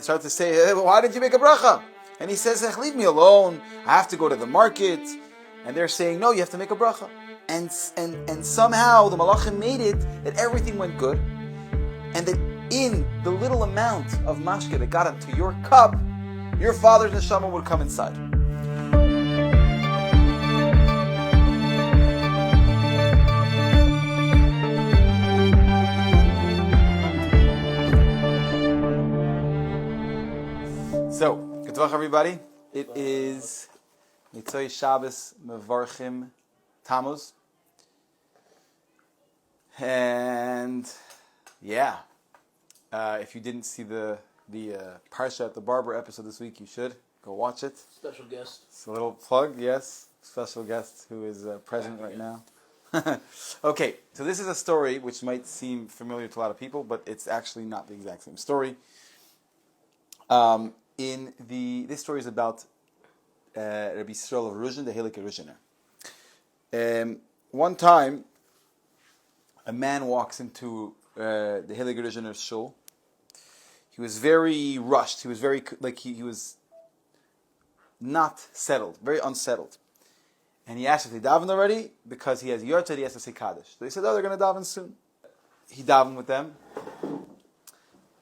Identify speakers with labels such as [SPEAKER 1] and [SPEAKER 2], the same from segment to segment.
[SPEAKER 1] They start to say, hey, why did you make a bracha? And he says, leave me alone. I have to go to the market. And they're saying, no, you have to make a bracha. And somehow the malachim made it that everything went good. And that in the little amount of mashke that got into your cup, your father's neshama would come inside. So, good luck everybody. It is Mitzvah Shabbos Mevarchim Tammuz. And yeah, if you didn't see the Parsha at the Barber episode this week, you should go watch it.
[SPEAKER 2] Special guest.
[SPEAKER 1] It's a little plug, yes. Special guest who is present right now. Okay, so this is a story which might seem familiar to a lot of people, but it's actually not the exact same story. This story is about Rabbi Yisrael of Ruzhin, the Heilige Ruzhiner. One time, a man walks into the Heilige Ruzhiner's shul. He was very rushed. He was very he was not settled, very unsettled. And he asked if they davened already because he has Yortzeit, he has to say Kaddish. So they said, oh, they're going to daven soon. He davened with them,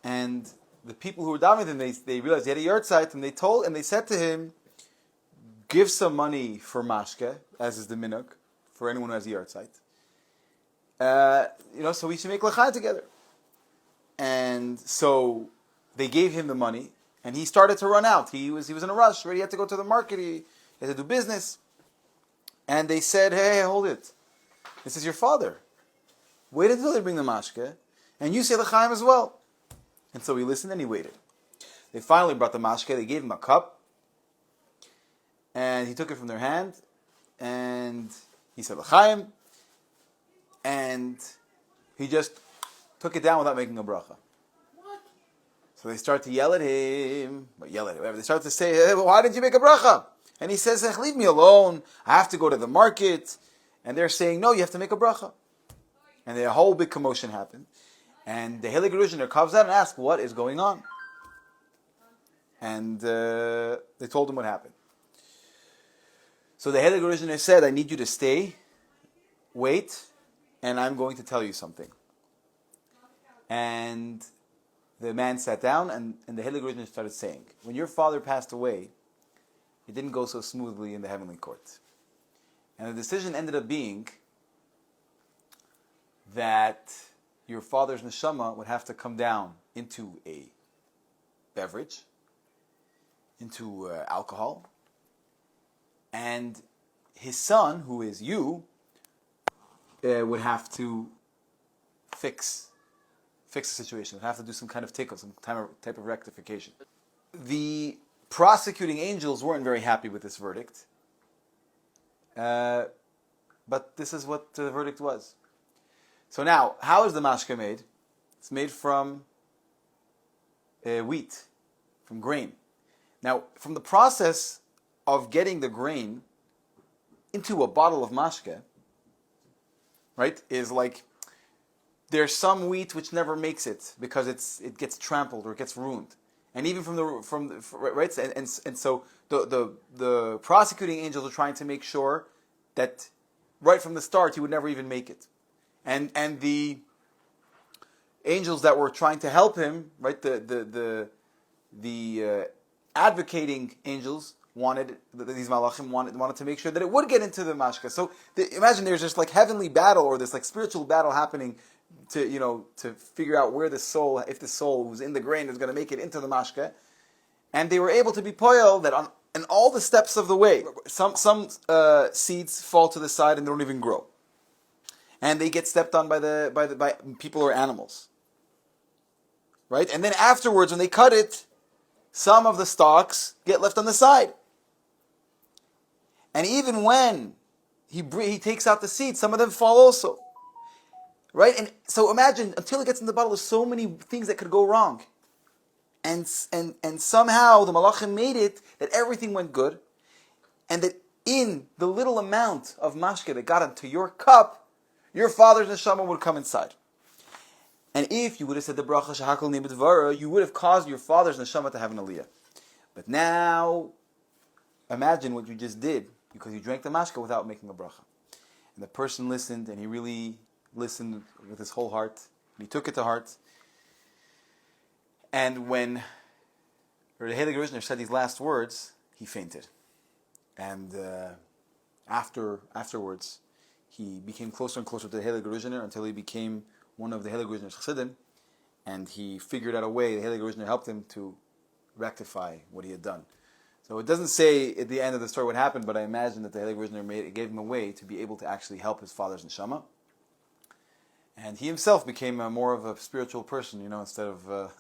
[SPEAKER 1] and the people who were davening with him, they realized he had a Yortzeit, and they said to him, give some money for mashke, as is the minhag, for anyone who has a Yortzeit. So we should make l'chaim together. And so they gave him the money, and he started to run out. He was in a rush, right? He had to go to the market, he had to do business. And they said, hey, hold it. This is your father. Wait until they bring the mashke, and you say l'chaim as well. And so he listened and he waited. They finally brought the mashke, they gave him a cup, and he took it from their hand, and he said l'chaim, and he just took it down without making a bracha.
[SPEAKER 2] What?
[SPEAKER 1] So they start to yell at him, whatever. They start to say, hey, why did you make a bracha? And he says, leave me alone, I have to go to the market. And they're saying, no, you have to make a bracha. And a whole big commotion happened. And the Heilige Ruzhiner comes out and asks, what is going on? And they told him what happened. So the Heilige Ruzhiner said, I need you to stay, wait, and I'm going to tell you something. And the man sat down, and the Heilige Ruzhiner started saying, when your father passed away, it didn't go so smoothly in the heavenly court. And the decision ended up being that your father's neshama would have to come down into a beverage, into alcohol, and his son, who is you, would have to fix the situation, would have to do some kind of tikkun, some type of rectification. The prosecuting angels weren't very happy with this verdict, but this is what the verdict was. So now, how is the mashke made? It's made from wheat, from grain. Now, from the process of getting the grain into a bottle of mashke, right, is like there's some wheat which never makes it because it gets trampled or it gets ruined, and even right, and so the prosecuting angels are trying to make sure that right from the start he would never even make it. And the angels that were trying to help him, right? The advocating angels these malachim wanted to make sure that it would get into the mashke. So imagine there's just like heavenly battle or this like spiritual battle happening to figure out where if the soul who's in the grain is going to make it into the mashke. And they were able to be poyel that on all the steps of the way, some seeds fall to the side and they don't even grow. And they get stepped on by people or animals, right? And then afterwards, when they cut it, some of the stalks get left on the side. And even when he takes out the seeds, some of them fall also, right? And so imagine, until it gets in the bottle, there's so many things that could go wrong. And somehow the malachim made it that everything went good, and that in the little amount of mashke that got into your cup, your father's neshama would come inside. And if you would have said the bracha shehakol neh b'dvara, you would have caused your father's neshama to have an aliyah. But now, imagine what you just did, because you drank the mashka without making a bracha. And the person listened, and he really listened with his whole heart, and he took it to heart. And when the Heilige Rishner said these last words, he fainted. And afterwards, he became closer and closer to the Heilige Rishner until he became one of the Heilige Rishner's Chasidim, and he figured out a way. The Heilige Rishner helped him to rectify what he had done. So it doesn't say at the end of the story what happened, but I imagine that the Heilige Rishner gave him a way to be able to actually help his father's neshama. And he himself became more of a spiritual person, instead of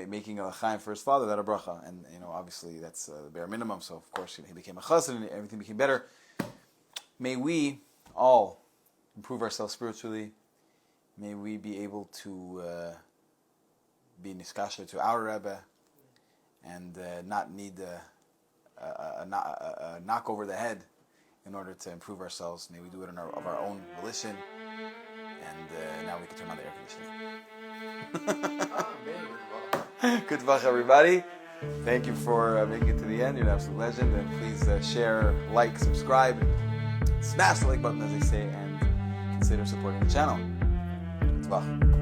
[SPEAKER 1] making a l'chaim for his father, that a bracha. And obviously that's the bare minimum. So of course he became a chassid, and everything became better. May we all improve ourselves spiritually. May we be able to be niskasher to our Rebbe and not need a knock over the head in order to improve ourselves. May we do it of our own volition. And now we can turn on the air conditioning. Good luck, everybody. Thank you for making it to the end. You're an absolute legend. And please share, like, subscribe, smash the like button, as they say, and consider supporting the channel. Good luck.